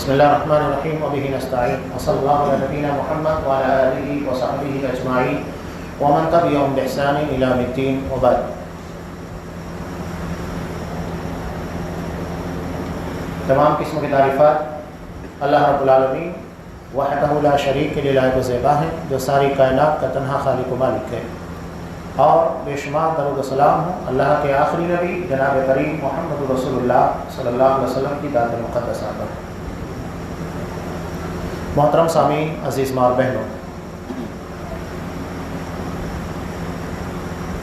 بسم اللہ الرحمن الرحیم وبہ نستعین وصلی اللہ علی نبینا محمد وعلی آلہ وصحبہ اجمعین ومن تبعهم بإحسان إلی یوم الدین وبعد۔ تمام قسم کی تعریفات اللہ رب العالمین وحدہ لا شریک کے لیے لائق و زیبا ہیں، جو ساری کائنات کا تنہا خالق و مالک ہے، اور بے شمار درود و سلام ہوں اللہ کے آخری نبی جناب کریم محمد رسول اللہ صلی اللہ علیہ وسلم کی ذات مقدسہ پر۔ محترم سامعین، عزیز ماں اور بہنوں،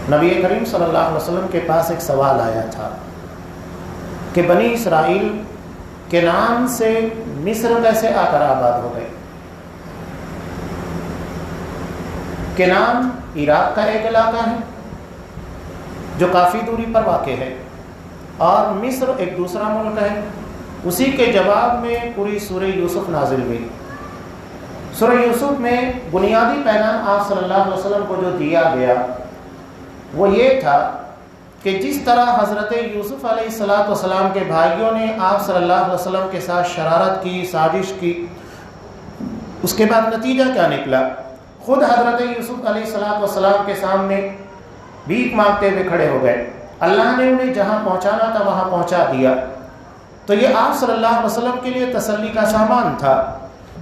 نبی کریم صلی اللہ علیہ وسلم کے پاس ایک سوال آیا تھا کہ بنی اسرائیل کنعان سے مصر کیسے آ کر آباد ہو گئے۔ کنعان عراق کا ایک علاقہ ہے جو کافی دوری پر واقع ہے، اور مصر ایک دوسرا ملک ہے۔ اسی کے جواب میں پوری سورہ یوسف نازل ہوئی۔ سورہ یوسف میں بنیادی پیغام آپ صلی اللہ علیہ وسلم کو جو دیا گیا وہ یہ تھا کہ جس طرح حضرت یوسف علیہ السلام کے بھائیوں نے آپ صلی اللہ علیہ وسلم کے ساتھ شرارت کی، سازش کی، اس کے بعد نتیجہ کیا نکلا؟ خود حضرت یوسف علیہ السلام کے سامنے بھیک مانگتے ہوئے کھڑے ہو گئے۔ اللہ نے انہیں جہاں پہنچانا تھا وہاں پہنچا دیا۔ تو یہ آپ صلی اللہ علیہ وسلم کے لیے تسلی کا سامان تھا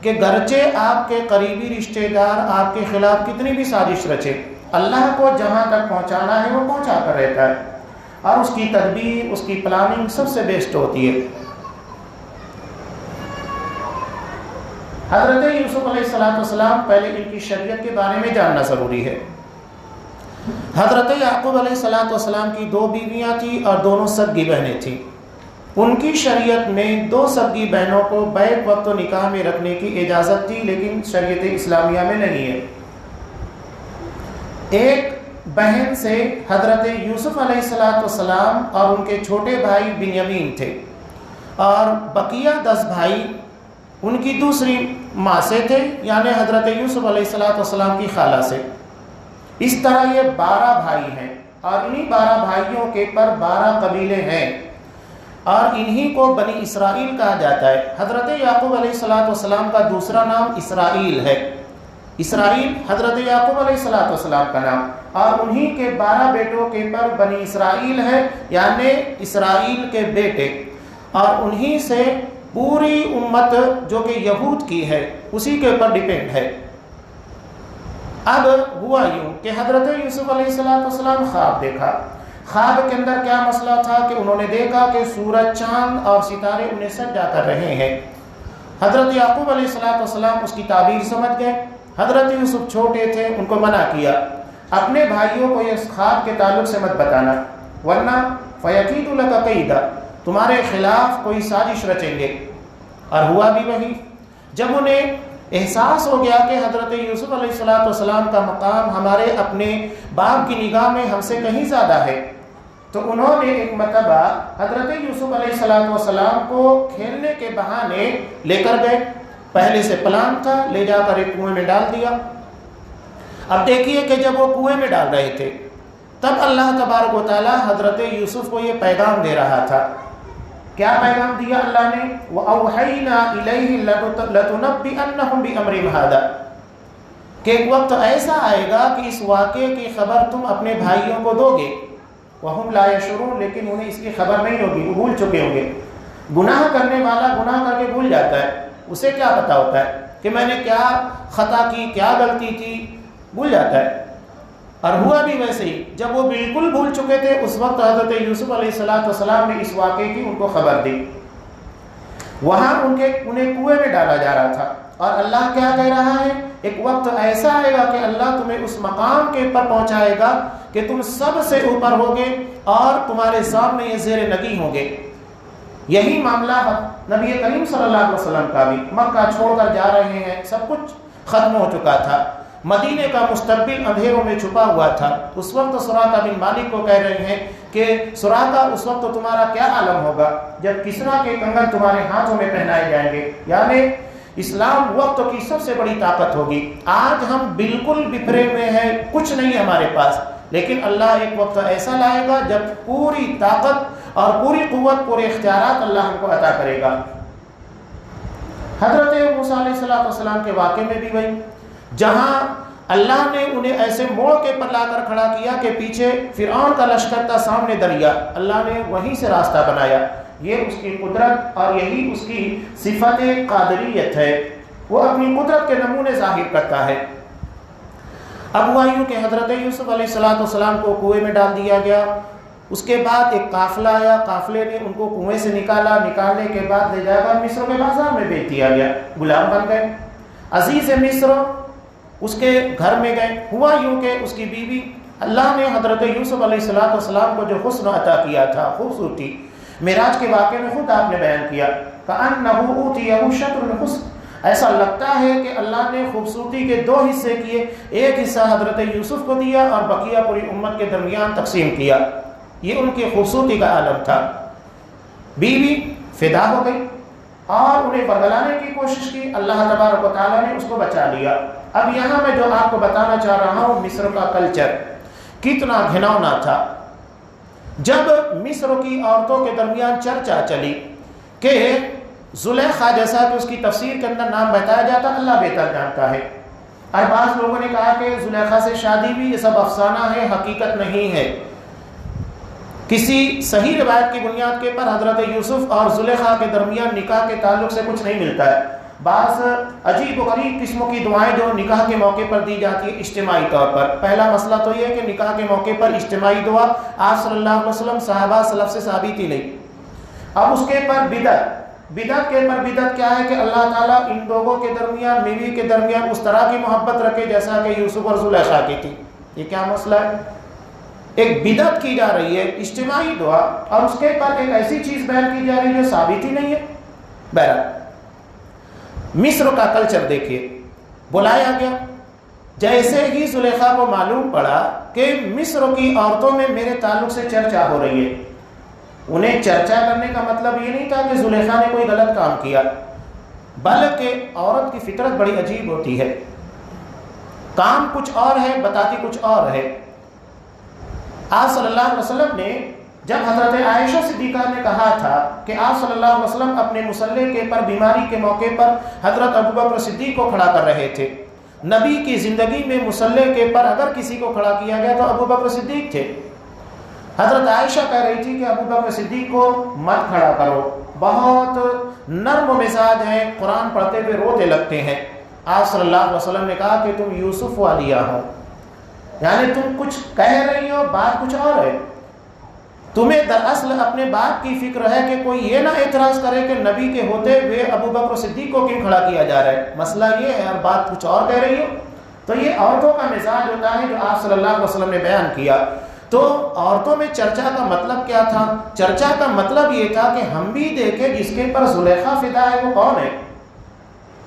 کہ گرچہ آپ کے قریبی رشتہ دار آپ کے خلاف کتنی بھی سازش رچے، اللہ کو جہاں تک پہنچانا ہے وہ پہنچا کر رہتا ہے، اور اس کی تدبیر، اس کی پلاننگ سب سے بیسٹ ہوتی ہے۔ حضرت یوسف علیہ السلام، پہلے ان کی شریعت کے بارے میں جاننا ضروری ہے۔ حضرت یعقوب علیہ السلام کی 2 بیویاں تھیں اور دونوں سگی بہنیں تھیں۔ ان کی شریعت میں 2 سگی بہنوں کو بیک وقت و نکاح میں رکھنے کی اجازت تھی، لیکن شریعت اسلامیہ میں نہیں ہے۔ ایک بہن سے حضرت یوسف علیہ السلام اور ان کے چھوٹے بھائی بنیامین تھے، اور بقیہ 10 بھائی ان کی دوسری ماں سے تھے، یعنی حضرت یوسف علیہ السلام کی خالہ سے۔ اس طرح یہ 12 بھائی ہیں، اور انہی 12 بھائیوں کے پر 12 قبیلے ہیں، اور انہی کو بنی اسرائیل کہا جاتا ہے۔ حضرت یعقوب علیہ السلام کا دوسرا نام اسرائیل ہے۔ اسرائیل حضرت یعقوب علیہ السلام کا نام، اور انہی کے 12 بیٹوں کے پر بنی اسرائیل ہے، یعنی اسرائیل کے بیٹے، اور انہی سے پوری امت جو کہ یہود کی ہے اسی کے اوپر ڈیپینڈ ہے۔ اب ہوا یوں کہ حضرت یوسف علیہ السلام خواب دیکھا۔ خواب کے اندر کیا مسئلہ تھا کہ انہوں نے دیکھا کہ سورج، چاند اور ستارے انہیں سجدہ کر رہے ہیں۔ حضرت یعقوب علیہ السلام اس کی تعبیر سمجھ گئے۔ حضرت یوسف چھوٹے تھے، ان کو منع کیا، اپنے بھائیوں کو اس خواب کے تعلق سے مت بتانا، ورنہ فَيَكِيدُ لَكَ كَيْدًا، تمہارے خلاف کوئی سازش رچیں گے۔ اور ہوا بھی وہی۔ جب انہیں احساس ہو گیا کہ حضرت یوسف علیہ السلام کا مقام ہمارے اپنے باپ کی نگاہ میں ہم سے کہیں زیادہ ہے، تو انہوں نے ایک مرتبہ حضرت یوسف علیہ السلام کو کھیلنے کے بہانے لے کر گئے۔ پہلے سے پلان تھا، لے جا کر ایک کنویں میں ڈال دیا۔ اب دیکھیے کہ جب وہ کنویں میں ڈال رہے تھے تب اللہ تبارک و تعالی حضرت یوسف کو یہ پیغام دے رہا تھا۔ کیا پیغام دیا اللہ نے؟ وَأَوْحَيْنَا إِلَيْهِ لَتُنَبِّئَنَّهُمْ بِأَمْرِهِمْ هَذَا، کہ ایک وقت ایسا آئے گا کہ اس واقعے کی خبر تم اپنے بھائیوں کو دو گے، وَهُمْ لَا يَشْعُرُونَ، لیکن انہیں اس کی خبر نہیں ہوگی، وہ بھول چکے ہوں گے۔ گناہ کرنے والا گناہ کر کے بھول جاتا ہے، اسے کیا پتا ہوتا ہے کہ میں نے کیا خطا کی، کیا غلطی تھی، بھول جاتا ہے۔ اور ہوا بھی ویسے ہی، جب وہ بالکل بھول چکے تھے اس وقت حضرت یوسف علیہ السلام نے اس واقعے کی ان کو خبر دی۔ وہاں انہیں کنویں میں ڈالا جا رہا تھا، اور اللہ کیا کہہ رہا ہے؟ ایک وقت ایسا آئے گا کہ اللہ تمہیں اس مقام کے اوپر پہنچائے گا کہ تم سب سے اوپر ہوگے، اور تمہارے سامنے یہ زیر نگی ہوں گے۔ یہی معاملہ نبی کریم صلی اللہ علیہ وسلم کا بھی، مکہ چھوڑ کر جا رہے ہیں، سب کچھ ختم ہو چکا تھا، مدینے کا مستقبل اندھیروں میں چھپا ہوا تھا۔ اس وقت سراقہ بن مالک کو کہہ رہے ہیں کہ سراقہ، اس وقت تمہارا کیا عالم ہوگا جب کسریٰ کے کنگن تمہارے ہاتھوں میں پہنائے جائیں گے، یعنی اسلام وقت کی سب سے بڑی طاقت ہوگی۔ آج ہم بالکل بکھرے میں ہیں، کچھ نہیں ہمارے پاس، لیکن اللہ ایک وقت ایسا لائے گا جب پوری طاقت اور پوری قوت، پورے اختیارات اللہ ہم کو عطا کرے گا۔ حضرت موسیٰ علیہ السلام کے واقعے میں بھی وہی، جہاں اللہ نے انہیں ایسے موقع پر لا کر کھڑا کیا کہ پیچھے فرعون کا لشکر تھا، سامنے دریا، اللہ نے وہیں سے راستہ بنایا۔ یہ اس کی قدرت اور یہی اس کی صفت قادریت ہے، وہ اپنی قدرت کے نمونے ظاہر کرتا ہے۔ اب ہوا یوں کہ حضرت یوسف علیہ السلام کو کنویں میں ڈال دیا گیا، اس کے بعد ایک قافلہ آیا، قافلے نے ان کو کنویں سے نکالا، نکالنے کے بعد لے جا کر مصر کے بازار میں بیچ دیا گیا، غلام بن گئے۔ عزیز مصر اس کے گھر میں گئے، ہوا یوں کہ اس کی بیوی، اللہ نے حضرت یوسف علیہ السلام کو جو حسن عطا کیا تھا، خوبصورتی، معراج کے واقعے میں خود آپ نے بیان کیا، کأنہ اوتیہ شطر الحسن، ایسا لگتا ہے کہ اللہ نے خوبصورتی کے دو حصے کیے، ایک حصہ حضرت یوسف کو دیا اور بقیہ پوری امت کے درمیان تقسیم کیا۔ یہ ان کی خوبصورتی کا عالم تھا۔ بیوی فدا ہو گئی اور انہیں برگلانے کی کوشش کی، اللہ تبارک و تعالیٰ نے اس کو بچا لیا۔ اب یہاں میں جو آپ کو بتانا چاہ رہا ہوں، مصر کا کلچر کتنا گھناؤنا تھا۔ جب مصر کی عورتوں کے درمیان چرچا چلی کہ زلیخا، جیسا کہ اس کی تفسیر کے اندر نام بتایا جاتا، اللہ بہتر جانتا ہے، اور بعض لوگوں نے کہا کہ زلیخا سے شادی بھی، یہ سب افسانہ ہے، حقیقت نہیں ہے۔ کسی صحیح روایت کی بنیاد کے پر حضرت یوسف اور زلیخا کے درمیان نکاح کے تعلق سے کچھ نہیں ملتا ہے۔ بعض عجیب و غریب قسموں کی دعائیں جو نکاح کے موقع پر دی جاتی ہے اجتماعی طور پر۔ پہلا مسئلہ تو یہ ہے کہ نکاح کے موقع پر اجتماعی دعا آپ صلی اللہ علیہ وسلم، صحابہ، سلف سے ثابت ہی نہیں۔ اب اس کے پر بدعت کے پر بدعت کیا ہے کہ اللہ تعالیٰ ان لوگوں کے درمیان، بیوی کے درمیان اس طرح کی محبت رکھے جیسا کہ یوسف اور زلیخا کی تھی۔ یہ کیا مسئلہ ہے؟ ایک بدعت کی جا رہی ہے، اجتماعی دعا، اور اس کے پر ایک ایسی چیز بیان کی جا رہی ہے جو ثابت ہی نہیں ہے۔ بہرحال مصر کا کلچر دیکھیے، بلایا گیا، جیسے ہی زلیخا کو معلوم پڑا کہ مصر کی عورتوں میں میرے تعلق سے چرچا ہو رہی ہے، انہیں چرچا کرنے کا مطلب یہ نہیں تھا کہ زلیخا نے کوئی غلط کام کیا، بلکہ عورت کی فطرت بڑی عجیب ہوتی ہے، کام کچھ اور ہے، بتاتی کچھ اور ہے۔ آپ صلی اللہ علیہ وسلم نے جب حضرت عائشہ صدیقہ نے کہا تھا کہ آپ صلی اللہ علیہ وسلم اپنے مصلی کے پر بیماری کے موقع پر حضرت ابوبکر صدیق کو کھڑا کر رہے تھے، نبی کی زندگی میں مصلی کے پر اگر کسی کو کھڑا کیا گیا تو ابوبکر صدیق تھے۔ حضرت عائشہ کہہ رہی تھی کہ ابوبکر صدیق کو مت کھڑا کرو، بہت نرم و مزاج ہیں، قرآن پڑھتے ہوئے روتے لگتے ہیں۔ آپ صلی اللہ علیہ وسلم نے کہا کہ تم یوسف والیہ ہو، یعنی تم کچھ کہہ رہی ہو، بات کچھ اور ہے، تمہیں دراصل اپنے باپ کی فکر ہے کہ کوئی یہ نہ اعتراض کرے کہ نبی کے ہوتے ہوئے ابوبکر صدیق کو کیوں کھڑا کیا جا رہا ہے، مسئلہ یہ ہے اور بات کچھ اور کہہ رہی ہو۔ تو یہ عورتوں کا مزاج ہوتا ہے جو آپ صلی اللہ علیہ وسلم نے بیان کیا۔ تو عورتوں میں چرچا کا مطلب کیا تھا؟ چرچا کا مطلب یہ تھا کہ ہم بھی دیکھیں جس کے پر زلیخا فدا ہے وہ کون ہے۔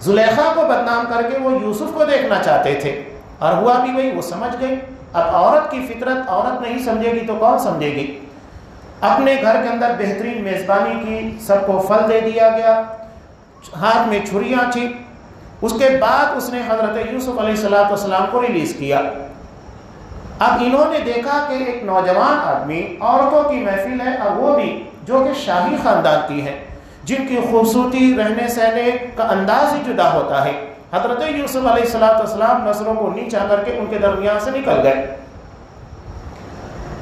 زلیخا کو بدنام کر کے وہ یوسف کو دیکھنا چاہتے تھے، اور ہوا بھی وہی، وہ سمجھ گئی۔ اب عورت کی فطرت عورت نہیں سمجھے گی تو کون سمجھے گی؟ اپنے گھر کے اندر بہترین میزبانی کی، سب کو پھل دے دیا گیا، ہاتھ میں چھریاں تھیں۔ اس کے بعد اس نے حضرت یوسف علیہ السلام کو ریلیز کیا۔ اب انہوں نے دیکھا کہ ایک نوجوان آدمی، عورتوں کی محفل ہے، اور وہ بھی جو کہ شاہی خاندان کی ہے، جن کی خوبصورتی، رہنے سہنے کا انداز ہی جدا ہوتا ہے۔ حضرت یوسف علیہ السلام نظروں کو نیچا کر کے ان کے درمیان سے نکل گئے۔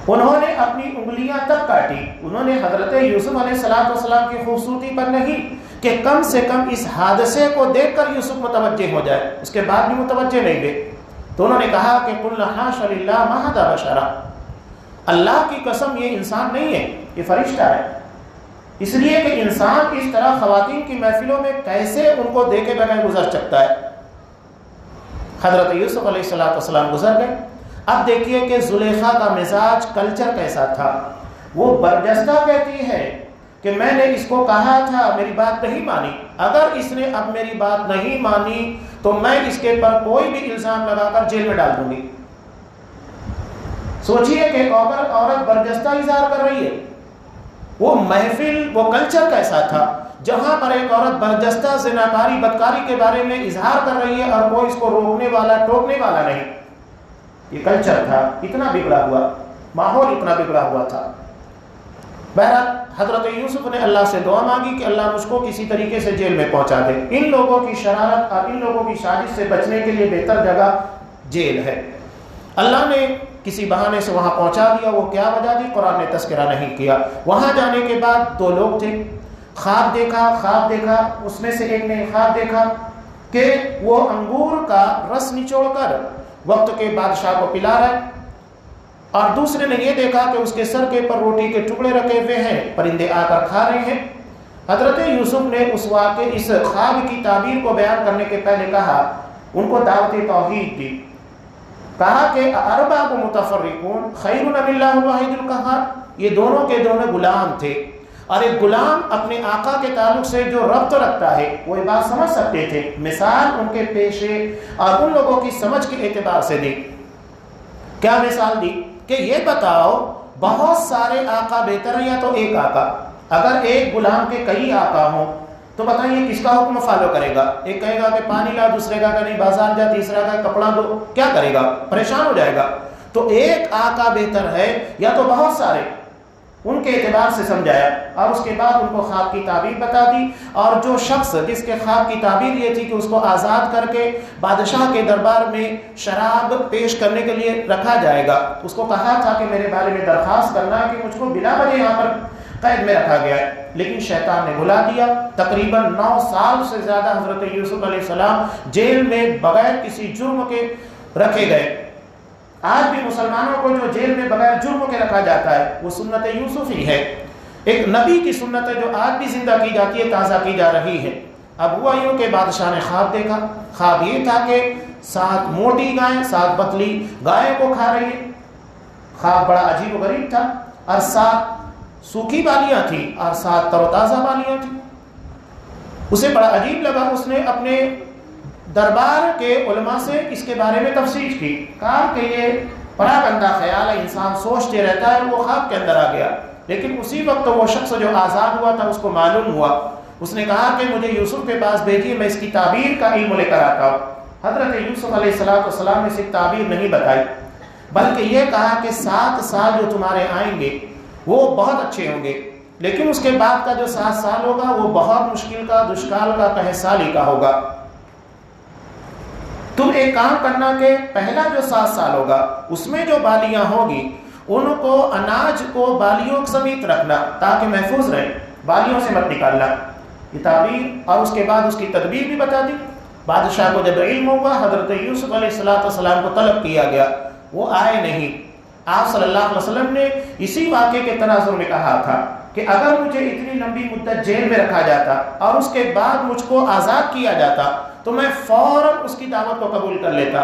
انہوں نے اپنی انگلیاں تک کاٹی، انہوں نے حضرت یوسف علیہ السلام کی خوبصورتی پر نہیں کہ کم سے کم اس حادثے کو دیکھ کر یوسف متوجہ ہو جائے، اس کے بعد بھی متوجہ نہیں ہوئے۔ تو انہوں نے کہا کہ قُلْنَا حَاشَ لِلَّهِ مَا هَذَا بَشَرًا، اللہ کی قسم یہ انسان نہیں ہے، یہ فرشتہ ہے۔ اس لیے کہ انسان اس طرح خواتین کی محفلوں میں کیسے ان کو دیکھے بغیر گزر سکتا ہے۔ حضرت یوسف علیہ السلام گزر گئے۔ اب دیکھیے کہ زلیخا کا مزاج، کلچر کیسا تھا۔ وہ برجستہ کہتی ہے کہ میں نے اس کو کہا تھا، میری بات نہیں مانی، اگر اس نے اب میری بات نہیں مانی تو میں اس کے پر کوئی بھی الزام لگا کر جیل میں ڈال دوں گی۔ سوچئے کہ ایک عورت برجستہ اظہار کر رہی ہے، وہ محفل، وہ کلچر کیسا تھا جہاں پر ایک عورت برجستہ زناکاری، بدکاری کے بارے میں اظہار کر رہی ہے اور کوئی اس کو روکنے والا، ٹوکنے والا نہیں۔ یہ کلچر تھا، اتنا بگڑا ہوا، ماحول اتنا بگڑا ہوا تھا۔ بہرحال حضرت یوسف نے اللہ سے دعا مانگی کہ اللہ مجھ کو کسی طریقے سے جیل میں پہنچا دے. ان لوگوں کی شرارت اور ان لوگوں کی سازش سے بچنے کے لیے بہتر جگہ جیل ہے. اللہ نے کسی بہانے سے وہاں پہنچا دیا. وہ کیا وجہ دی قرآن نے تذکرہ نہیں کیا. وہاں جانے کے بعد دو لوگ تھے. خواب دیکھا اس میں سے ایک نے خواب دیکھا کہ وہ انگور کا رس نچوڑ کر وقت کے بادشاہ کو پلا رہا ہے، اور دوسرے نے یہ دیکھا کہ اس کے سر کے پر روٹی کے ٹکڑے رکھے ہوئے ہیں، پرندے آ کر کھا رہے ہیں. حضرت یوسف نے اس خواب کی تعبیر کو بیان کرنے کے پہلے کہا، ان کو دعوت توحید دی. کہا کہ ارباب متفرقون خیر ام اللہ الواحد القہار. یہ دونوں کے دونوں غلام تھے، اور ایک غلام اپنے آقا کے تعلق سے جو ربط رکھتا ہے وہ یہ بات سمجھ سکتے تھے. مثال ان کے پیشے اور ان لوگوں کی سمجھ کے اعتبار سے دی. کیا مثال دی کہ یہ بتاؤ بہت سارے آقا بہتر ہیں یا تو ایک آقا؟ اگر ایک غلام کے کئی آقا ہوں تو بتائیے کس کا حکم فالو کرے گا؟ ایک کہے گا کہ پانی لا، دوسرے کا نہیں بازار جا، تیسرا کا کپڑا دو. کیا کرے گا؟ پریشان ہو جائے گا. تو ایک آقا بہتر ہے یا تو بہت سارے؟ ان کے اعتبار سے سمجھایا، اور اس کے بعد ان کو خواب کی تعبیر بتا دی. اور جو شخص جس کے خواب کی تعبیر یہ تھی کہ اس کو آزاد کر کے بادشاہ کے دربار میں شراب پیش کرنے کے لیے رکھا جائے گا، اس کو کہا تھا کہ میرے بارے میں درخواست کرنا کہ مجھ کو بلا وجہ یہاں پر قید میں رکھا گیا ہے. لیکن شیطان نے بھلا دیا. تقریباً 9 سال سے زیادہ حضرت یوسف علیہ السلام جیل میں بغیر کسی جرم کے رکھے گئے. آج بھی مسلمانوں کو جو جیل میں بغیر جرم کے رکھا جاتا ہے وہ سنت یوسف ہی ہے. ایک نبی کی سنت ہے جو آج بھی زندہ کی جاتی ہے، تازہ کی جا رہی ہے. اب ہوا یوں کہ بادشاہ نے خواب دیکھا. خواب یہ تھا کہ 7 موٹی گائیں 7 پتلی گائے کو کھا رہی ہیں. خواب بڑا عجیب و غریب تھا، اور 7 سوکھی بالیاں تھیں اور 7 تر و تازہ بالیاں تھیں. اسے بڑا عجیب لگا. اس نے اپنے دربار کے علماء سے اس کے بارے میں تفسیر کی. کہا کہ یہ بڑا گندا خیال ہے، انسان سوچتے رہتا ہے. وہ خواب کے اندر آ گیا. لیکن اسی وقت وہ شخص جو آزاد ہوا تھا اس کو معلوم ہوا. اس نے کہا کہ مجھے یوسف کے پاس بھیجیے، میں اس کی تعبیر کا علم لے کر آتا ہوں. حضرت یوسف علیہ السلام نے صرف تعبیر نہیں بتائی، بلکہ یہ کہا کہ 7 سال جو تمہارے آئیں گے وہ بہت اچھے ہوں گے، لیکن اس کے بعد کا جو 7 سال ہوگا وہ بہت مشکل کا، دشکال کا، قحط کا ہوگا. تم ایک کام کرنا کہ پہلا جو 7 سال ہوگا اس میں جو بالیاں ہوگی ان کو اناج کو بالیوں سمیت رکھنا تاکہ محفوظ رہے، بالیوں سے مت نکالنا. یہ تعبیر اور اس کے بعد اس کی تدبیر بھی بتا دی. بادشاہ کو جب علم ہوا حضرت یوسف علیہ السلام کو طلب کیا گیا. وہ آئے نہیں. آپ صلی اللہ علیہ وسلم نے اسی واقعے کے تناظر میں کہا تھا کہ اگر مجھے اتنی لمبی مدت جیل میں رکھا جاتا اور اس کے بعد مجھ کو آزاد کیا جاتا تو میں فوراً اس کی دعوت کو قبول کر لیتا.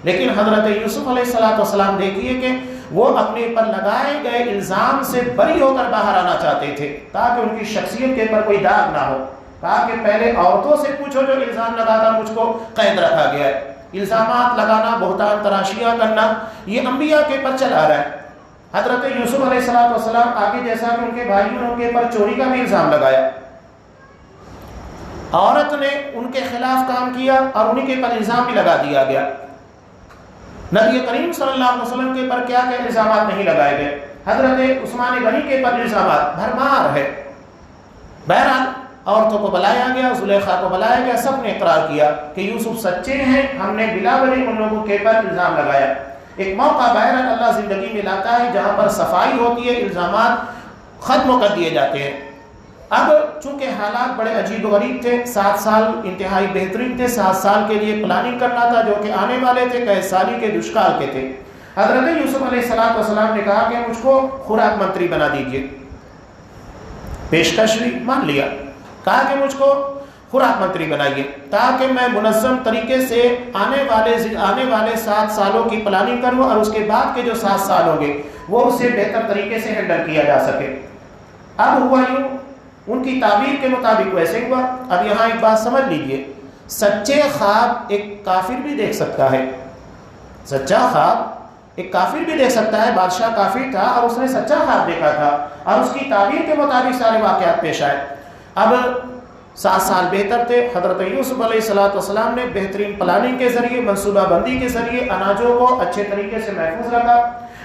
لیکن حضرت یوسف علیہ السلام دیکھیے کہ وہ اپنے پر لگائے گئے الزام سے بری ہو کر باہر آنا چاہتے تھے تاکہ ان کی شخصیت کے پر کوئی داغ نہ ہو. کہا کہ پہلے عورتوں سے پوچھو جو الزام لگاتا مجھ کو قید رکھا گیا ہے. الزامات لگانا، بہتان تراشیاں کرنا، یہ انبیاء کے پر چلا رہا ہے. حضرت یوسف علیہ السلام آگے جیسا کہ ان کے بھائیوں نے ان کے پر چوری کا بھی الزام لگایا. عورت نے ان کے خلاف کام کیا اور انہی کے پر الزام بھی لگا دیا گیا. نبی کریم صلی اللہ علیہ وسلم کے پر کیا الزامات نہیں لگائے گئے. حضرت عثمان غنی کے پر الزامات بھرمار ہے. بہرحال عورتوں کو بلایا گیا، زلیخا کو بلایا گیا. سب نے اقرار کیا کہ یوسف سچے ہیں، ہم نے بلا وجہ ان لوگوں کے پر الزام لگایا. ایک موقع بہرحال اللہ زندگی میں لاتا ہے جہاں پر صفائی ہوتی ہے، الزامات ختم کر دیے جاتے ہیں. اب چونکہ حالات بڑے عجیب و غریب تھے، 7 سال انتہائی بہترین تھے. 7 سال کے لیے پلاننگ کرنا تھا جو کہ آنے والے تھے، قحط سالی کے، دشکال کے تھے. حضرت یوسف علیہ السلام نے کہا کہ مجھ کو خوراک منتری بنا دیجیے. پیشکش بھی مان لیا. کہا کہ مجھ کو خوراک منتری بنائیے تاکہ میں منظم طریقے سے آنے والے 7 سالوں کی پلاننگ کروں اور اس کے بعد کے جو 7 سال ہوں گے وہ اسے بہتر طریقے سے ہینڈل کیا جا سکے. اب ہوا یوں، ان کی تعبیر کے مطابق ویسے ہوا. اب یہاں ایک بات سمجھ لیجئے، سچے خواب ایک کافر بھی دیکھ سکتا ہے. سچا خواب ایک کافر بھی دیکھ سکتا ہے. بادشاہ کافر تھا اور اس نے سچا خواب دیکھا تھا اور اس کی تعبیر کے مطابق سارے واقعات پیش آئے. اب 7 سال بہتر تھے. حضرت یوسف علیہ السلام نے بہترین پلاننگ کے ذریعے، منصوبہ بندی کے ذریعے اناجوں کو اچھے طریقے سے محفوظ رکھا.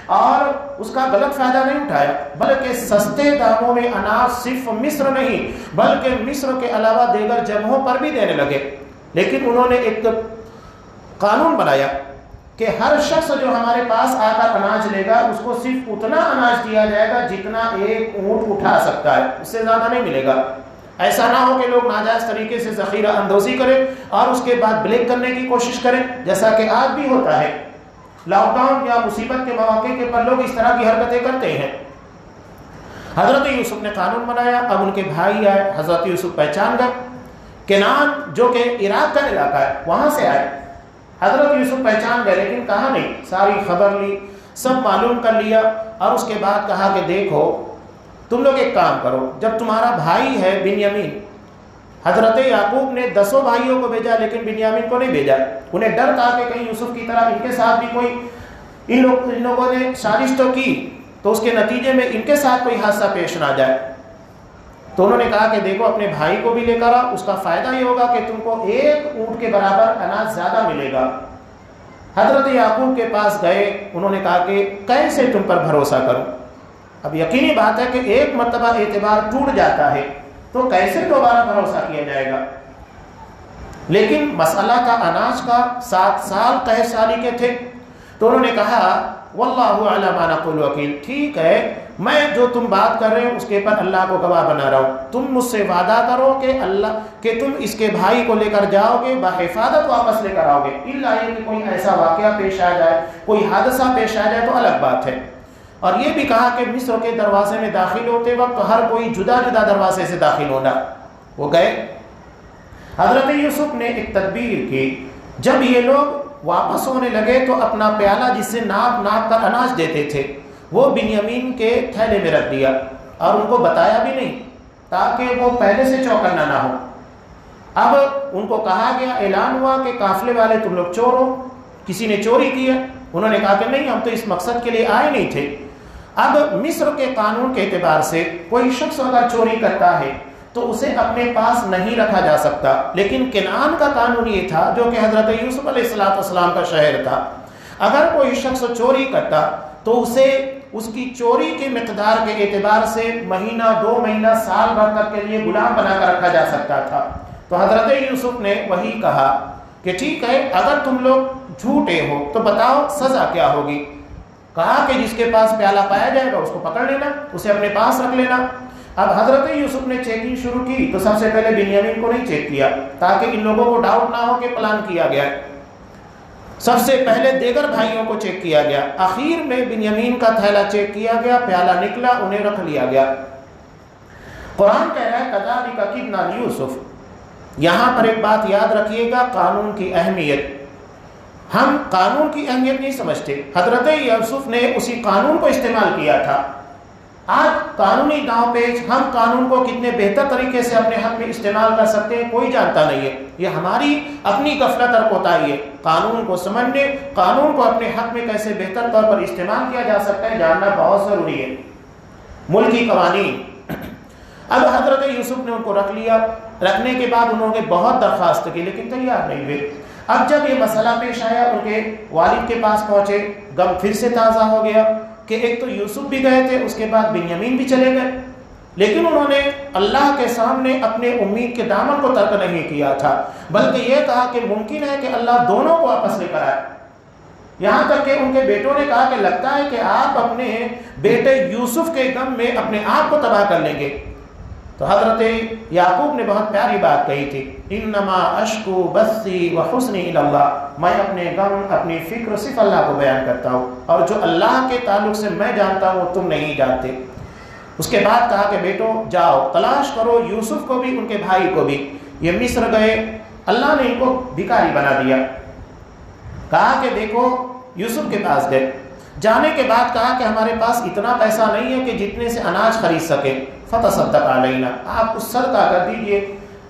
اور اس کا غلط فائدہ نہیں اٹھایا، بلکہ سستے داموں میں اناج صرف مصر نہیں بلکہ مصر کے علاوہ دیگر جگہوں پر بھی دینے لگے۔ لیکن انہوں نے ایک قانون بنایا کہ ہر شخص جو ہمارے پاس آ کر اناج لے گا اس کو صرف اتنا اناج دیا جائے گا جتنا ایک اونٹ اٹھا سکتا ہے، اس سے زیادہ نہیں ملے گا۔ ایسا نہ ہو کہ لوگ ناجائز طریقے سے ذخیرہ اندوزی کریں اور اس کے بعد بلیک کرنے کی کوشش کریں، جیسا کہ آج بھی ہوتا ہے۔ لاک ڈاؤن یا مصیبت کے مواقع کے پر لوگ اس طرح کی حرکتیں کرتے ہیں۔ حضرت یوسف نے قانون بنایا، اب ان کے بھائی آئے، حضرت یوسف پہچان گئے، کنعان جو کہ عراق کا علاقہ ہے وہاں سے آئے، حضرت یوسف پہچان گئے لیکن کہا نہیں، ساری خبر لی، سب معلوم کر لیا، اور اس کے بعد کہا کہ دیکھو تم لوگ ایک کام کرو، جب تمہارا بھائی ہے بنیامین، حضرت یعقوب نے 10 بھائیوں کو بھیجا لیکن بنیامین کو نہیں بھیجا، انہیں ڈر تھا کہ کہیں یوسف کی طرح ان کے ساتھ بھی کوئی ان لوگوں نے سازش تو کی تو اس کے نتیجے میں ان کے ساتھ کوئی حادثہ پیش نہ جائے۔ تو انہوں نے کہا کہ دیکھو اپنے بھائی کو بھی لے کر آؤ، اس کا فائدہ یہ ہوگا کہ تم کو ایک اونٹ کے برابر اناج زیادہ ملے گا۔ حضرت یعقوب کے پاس گئے، انہوں نے کہا کہ کیسے تم پر بھروسہ کروں؟ اب یقینی بات ہے کہ ایک مرتبہ اعتبار ٹوٹ جاتا ہے تو کیسے دوبارہ بھروسہ کیا جائے گا؟ لیکن مسئلہ تھا اناج کا، 7 سال قحط سالی کے تھے، تو انہوں نے کہا واللہ علی ما نقول وکیل، ٹھیک ہے میں جو تم بات کر رہے ہو اس کے پر اللہ کو گواہ بنا رہا ہوں، تم مجھ سے وعدہ کرو کہ تم اس کے بھائی کو لے کر جاؤ گے، بحفاظت واپس لے کر آؤ گے، الا یہ کہ کوئی ایسا واقعہ پیش آ جائے، کوئی حادثہ پیش آ جائے تو الگ بات ہے۔ اور یہ بھی کہا کہ مصر کے دروازے میں داخل ہوتے وقت ہر کوئی جدا جدا دروازے سے داخل ہونا۔ وہ گئے، حضرت یوسف نے ایک تدبیر کی، جب یہ لوگ واپس ہونے لگے تو اپنا پیالہ جس سے ناپ ناپ کر اناج دیتے تھے وہ بنیامین کے تھیلے میں رکھ دیا اور ان کو بتایا بھی نہیں تاکہ وہ پہلے سے چوکنا نہ ہو۔ اب ان کو کہا گیا، اعلان ہوا کہ قافلے والے تم لوگ چور ہو، کسی نے چوری کی ہے۔ انہوں نے کہا کہ نہیں، ہم تو اس مقصد کے لیے آئے نہیں تھے۔ اب مصر کے قانون کے اعتبار سے کوئی شخص اگر چوری کرتا ہے تو اسے اپنے پاس نہیں رکھا جا سکتا، لیکن کنعان کا قانون یہ تھا جو کہ حضرت یوسف علیہ السلام کا شہر تھا، اگر کوئی شخص چوری کرتا تو اسے اس کی چوری کی مقدار کے اعتبار سے مہینہ 2 مہینہ سال بھر تک کے لیے غلام بنا کر رکھا جا سکتا تھا۔ تو حضرت یوسف نے وہی کہا کہ ٹھیک ہے اگر تم لوگ جھوٹے ہو تو بتاؤ سزا کیا ہوگی؟ کہا کہ جس کے پاس پیالہ پایا جائے گا اس کو پکڑ لینا، اسے اپنے پاس رکھ لینا۔ اب حضرت یوسف نے چیکنگ شروع کی تو سب سے پہلے بنیامین کو نہیں چیک کیا تاکہ ان لوگوں کو ڈاؤٹ نہ ہو کہ پلان کیا گیا ہے، سب سے پہلے دیگر بھائیوں کو چیک کیا گیا، آخر میں بنیامین کا تھیلا چیک کیا گیا، پیالہ نکلا، انہیں رکھ لیا گیا۔ قرآن کہہ رہا ہے کذالک کدنا لیوسف۔ یہاں پر ایک بات یاد رکھیے گا، قانون کی اہمیت۔ ہم قانون کی اہمیت نہیں سمجھتے، حضرت یوسف نے اسی قانون کو استعمال کیا تھا۔ آج قانونی داؤ پیچ ہم قانون کو کتنے بہتر طریقے سے اپنے حق میں استعمال کر سکتے ہیں کوئی جانتا نہیں ہے، یہ ہماری اپنی غفلت اور کوتاہی ہے۔ قانون کو سمجھنے، قانون کو اپنے حق میں کیسے بہتر طور پر استعمال کیا جا سکتا ہے جاننا بہت ضروری ہے۔ ملکی قوانین، اب حضرت یوسف نے ان کو رکھ لیا، رکھنے کے بعد انہوں نے بہت درخواست کی لیکن تیار نہیں ہوئے۔ اب جب یہ مسئلہ پیش آیا ان کے والد کے پاس پہنچے، غم پھر سے تازہ ہو گیا کہ ایک تو یوسف بھی گئے تھے، اس کے بعد بنیامین بھی چلے گئے، لیکن انہوں نے اللہ کے سامنے اپنے امید کے دامن کو ترک نہیں کیا تھا، بلکہ یہ کہا کہ ممکن ہے کہ اللہ دونوں کو واپس لے کر آئے۔ یہاں تک کہ ان کے بیٹوں نے کہا کہ لگتا ہے کہ آپ اپنے بیٹے یوسف کے غم میں اپنے آپ کو تباہ کر لیں گے۔ تو حضرت یعقوب نے بہت پیاری بات کہی تھی، انما اشکو بثی وحزنی الی اللہ، میں اپنے غم اپنی فکر صرف اللہ کو بیان کرتا ہوں، اور جو اللہ کے تعلق سے میں جانتا ہوں وہ تم نہیں جانتے۔ اس کے بعد کہا کہ بیٹو جاؤ تلاش کرو یوسف کو بھی ان کے بھائی کو بھی۔ یہ مصر گئے، اللہ نے ان کو بھکاری بنا دیا، کہا کہ دیکھو یوسف کے پاس گئے، جانے کے بعد کہا کہ ہمارے پاس اتنا پیسہ نہیں ہے کہ جتنے سے اناج خرید سکے، فتصدق علینا، آپ اس صدقہ کر دیجئے۔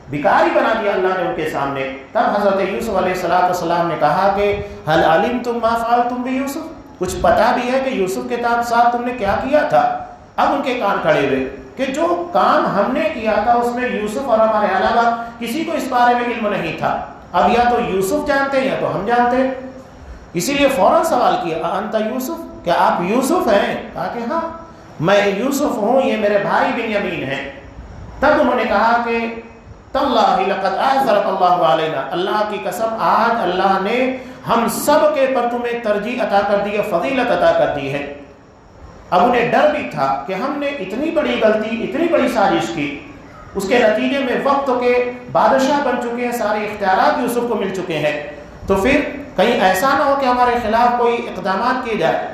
بھکاری بنا دیا اللہ نے ان کے سامنے۔ تب حضرت یوسف علیہ السلام نے کہا کہ هل علمتم ما فعلتم بیوسف، کچھ پتا بھی ہے کہ یوسف کے ساتھ تم نے کیا کیا تھا؟ اب ان کے کان کھڑے ہوئے کہ جو کام ہم نے کیا تھا اس میں یوسف اور ہمارے علاوہ کسی کو اس بارے میں علم نہیں تھا، اب یا تو یوسف جانتے یا تو ہم جانتے۔ اسی لیے فوراً سوال کیا انت یوسف، کہ آپ یوسف ہیں؟ کہا کہ ہاں میں یوسف ہوں، یہ میرے بھائی بنیامین ہیں۔ تب انہوں نے کہا کہ تاللہ لقد آثرک اللہ علینا، اللہ کی قسم آج اللہ نے ہم سب کے پر تمہیں ترجیح عطا کر دی ہے، فضیلت عطا کر دی ہے۔ اب انہیں ڈر بھی تھا کہ ہم نے اتنی بڑی غلطی، اتنی بڑی سازش کی، اس کے نتیجے میں وقت کے بادشاہ بن چکے ہیں، سارے اختیارات یوسف کو مل چکے ہیں، تو پھر کہیں ایسا نہ ہو کہ ہمارے خلاف کوئی اقدامات کیے جائے۔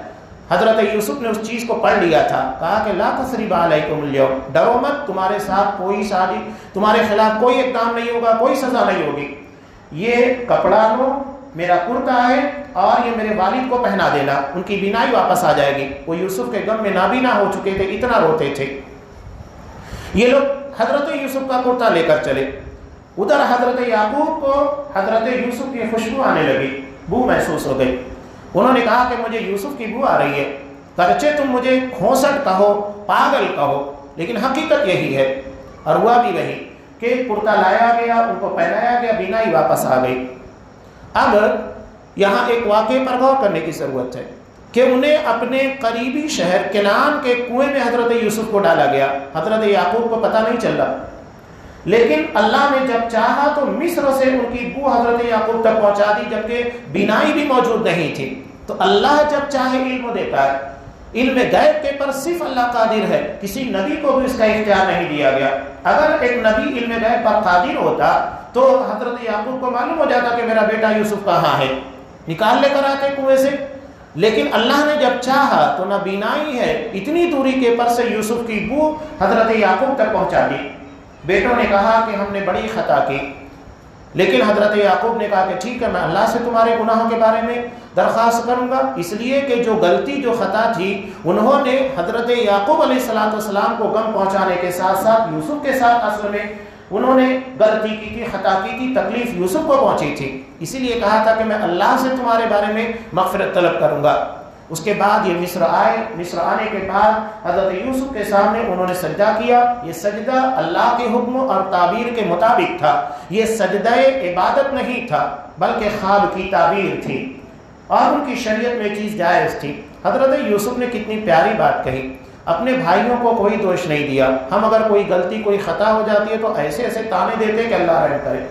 حضرت یوسف نے اس چیز کو پڑھ لیا تھا، کہا کہ لا تثریب علیکم اليوم، ڈرو مت، تمہارے ساتھ کوئی سازش، تمہارے خلاف کوئی اقدام نہیں ہوگا، کوئی سزا نہیں ہوگی۔ یہ کپڑا لو، میرا کرتا ہے، اور یہ میرے والد کو پہنا دینا، ان کی بینائی واپس آ جائے گی۔ وہ یوسف کے غم میں نابینا ہو چکے تھے، اتنا روتے تھے۔ یہ لوگ حضرت یوسف کا کرتا لے کر چلے، ادھر حضرت یعقوب کو حضرت یوسف کی خوشبو آنے لگی، بو محسوس ہو گئی۔ انہوں نے کہا کہ مجھے یوسف کی بو آ رہی ہے، گرچہ تم مجھے کھوسٹ کہو، پاگل کہو، لیکن حقیقت یہی ہے۔ اور ہوا بھی وہی کہ کرتا لایا گیا، ان کو پہنایا گیا، بینائی واپس آ گئی۔ اب یہاں ایک واقعے پر غور کرنے کی ضرورت ہے کہ انہیں اپنے قریبی شہر کنعان کے کنویں میں حضرت یوسف کو ڈالا گیا، حضرت یعقوب کو پتہ نہیں چل رہا، لیکن اللہ نے جب چاہا تو مصر سے ان کی بو حضرت یعقوب تک پہنچا دی، جبکہ بینائی بھی موجود نہیں تھی۔ تو اللہ جب چاہے علم دیتا ہے، علم غیب کے پر صرف اللہ قادر ہے، کسی نبی کو بھی اس کا اختیار نہیں دیا گیا۔ اگر ایک نبی علم غیب پر قادر ہوتا تو حضرت یعقوب کو معلوم ہو جاتا کہ میرا بیٹا یوسف کہاں ہے، نکال لے کر آتے کنویں سے، لیکن اللہ نے جب چاہا تو نہ بینائی ہے، اتنی دوری کے پر سے یوسف کی بو حضرت یعقوب تک پہنچا دی۔ بیٹوں نے کہا کہ ہم نے بڑی خطا کی، لیکن حضرت یعقوب نے کہا کہ ٹھیک ہے، میں اللہ سے تمہارے گناہوں کے بارے میں درخواست کروں گا، اس لیے کہ جو غلطی، جو خطا تھی، انہوں نے حضرت یعقوب علیہ السلام کو غم پہنچانے کے ساتھ ساتھ یوسف کے ساتھ اصل میں انہوں نے غلطی کی تھی، خطا کی تھی، تکلیف یوسف کو پہنچی تھی، اسی لیے کہا تھا کہ میں اللہ سے تمہارے بارے میں مغفرت طلب کروں گا۔ اس کے بعد یہ مصر آئے، مصر آنے کے بعد حضرت یوسف کے سامنے انہوں نے سجدہ کیا۔ یہ سجدہ اللہ کے حکم اور تعبیر کے مطابق تھا، یہ سجدہ عبادت نہیں تھا بلکہ خواب کی تعبیر تھی، اور ان کی شریعت میں چیز جائز تھی۔ حضرت یوسف نے کتنی پیاری بات کہی، اپنے بھائیوں کو کوئی دوش نہیں دیا۔ ہم اگر کوئی غلطی، کوئی خطا ہو جاتی ہے تو ایسے ایسے تانے دیتے کہ اللہ رحم کرے۔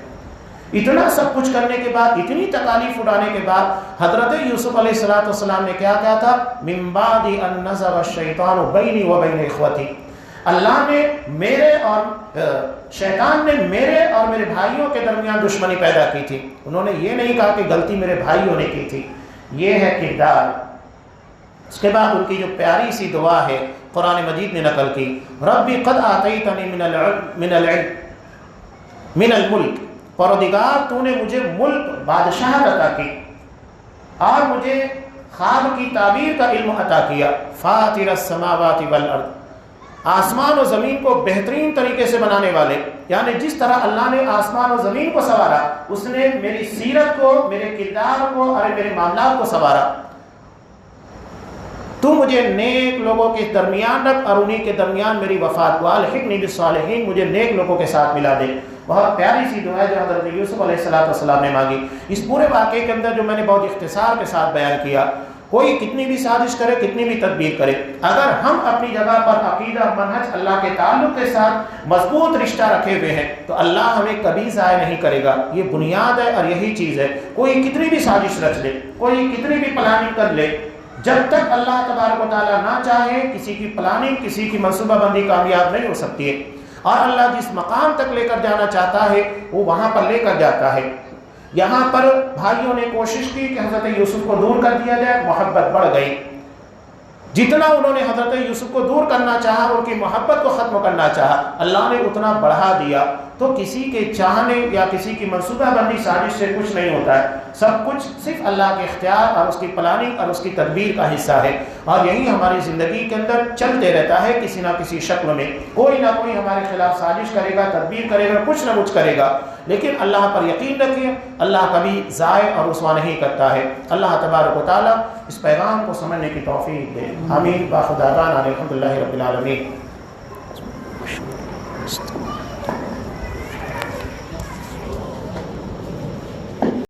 اتنا سب کچھ کرنے کے بعد، اتنی تکالیف اٹھانے کے بعد حضرت یوسف علیہ السلام نے کیا کہا تھا؟ من بعد ان نزغ الشیطان بینی و بین اخوتی، اللہ نے میرے اور شیطان نے میرے اور میرے بھائیوں کے درمیان دشمنی پیدا کی تھی۔ انہوں نے یہ نہیں کہا کہ غلطی میرے بھائیوں نے کی تھی، یہ ہے کردار۔ اس کے بعد ان کی جو پیاری سی دعا ہے قرآن مجید نے نقل کی، ربی قد آتیتنی من الملک، پروردگار تو نے مجھے ملک، بادشاہت عطا کی، اور مجھے خواب کی تعبیر کا علم عطا کیا، فاطر السماوات والارض، آسمان و زمین کو بہترین طریقے سے بنانے والے، یعنی جس طرح اللہ نے آسمان و زمین کو سنوارا، اس نے میری سیرت کو، میرے کردار کو اور میرے معاملات کو سنوارا۔ تو مجھے نیک لوگوں کے درمیان رکھ اور انہی کے درمیان میری وفات کو، الحقنی بالصالحین، مجھے نیک لوگوں کے ساتھ ملا دے۔ بہت پیاری سی دعا ہے جو حضرت یوسف علیہ السلام نے مانگی۔ اس پورے واقعے کے اندر جو میں نے بہت اختصار کے ساتھ بیان کیا، کوئی کتنی بھی سازش کرے، کتنی بھی تدبیر کرے، اگر ہم اپنی جگہ پر عقیدہ، منہج، اللہ کے تعلق کے ساتھ مضبوط رشتہ رکھے ہوئے ہیں تو اللہ ہمیں کبھی ضائع نہیں کرے گا۔ یہ بنیاد ہے اور یہی چیز ہے۔ کوئی کتنی بھی سازش رچ لے، کوئی کتنی بھی پلاننگ کر لے، جب تک اللہ تبارک و تعالیٰ نہ چاہے، کسی کی پلاننگ، کسی کی منصوبہ بندی کامیاب نہیں ہو سکتی ہے۔ اور اللہ جس مقام تک لے کر جانا چاہتا ہے وہ وہاں پر لے کر جاتا ہے۔ یہاں پر بھائیوں نے کوشش کی کہ حضرت یوسف کو دور کر دیا جائے، محبت بڑھ گئی۔ جتنا انہوں نے حضرت یوسف کو دور کرنا چاہا، ان کی محبت کو ختم کرنا چاہا، اللہ نے اتنا بڑھا دیا۔ تو کسی کے چاہنے یا کسی کی منصوبہ بندی، سازش سے کچھ نہیں ہوتا ہے، سب کچھ صرف اللہ کے اختیار اور اس کی پلاننگ اور اس کی تدبیر کا حصہ ہے۔ اور یہی ہماری زندگی کے اندر چلتے رہتا ہے، کسی نہ کسی شکل میں کوئی نہ کوئی ہمارے خلاف سازش کرے گا، تدبیر کرے گا، کچھ نہ کچھ کرے گا، لیکن اللہ پر یقین رکھیے، اللہ کبھی ضائع اور رسوا نہیں کرتا ہے۔ اللہ تبارک و تعالیٰ اس پیغام کو سمجھنے کی توفیق دے، آمین۔ باخدا دعوانا الحمدللہ رب العالمین۔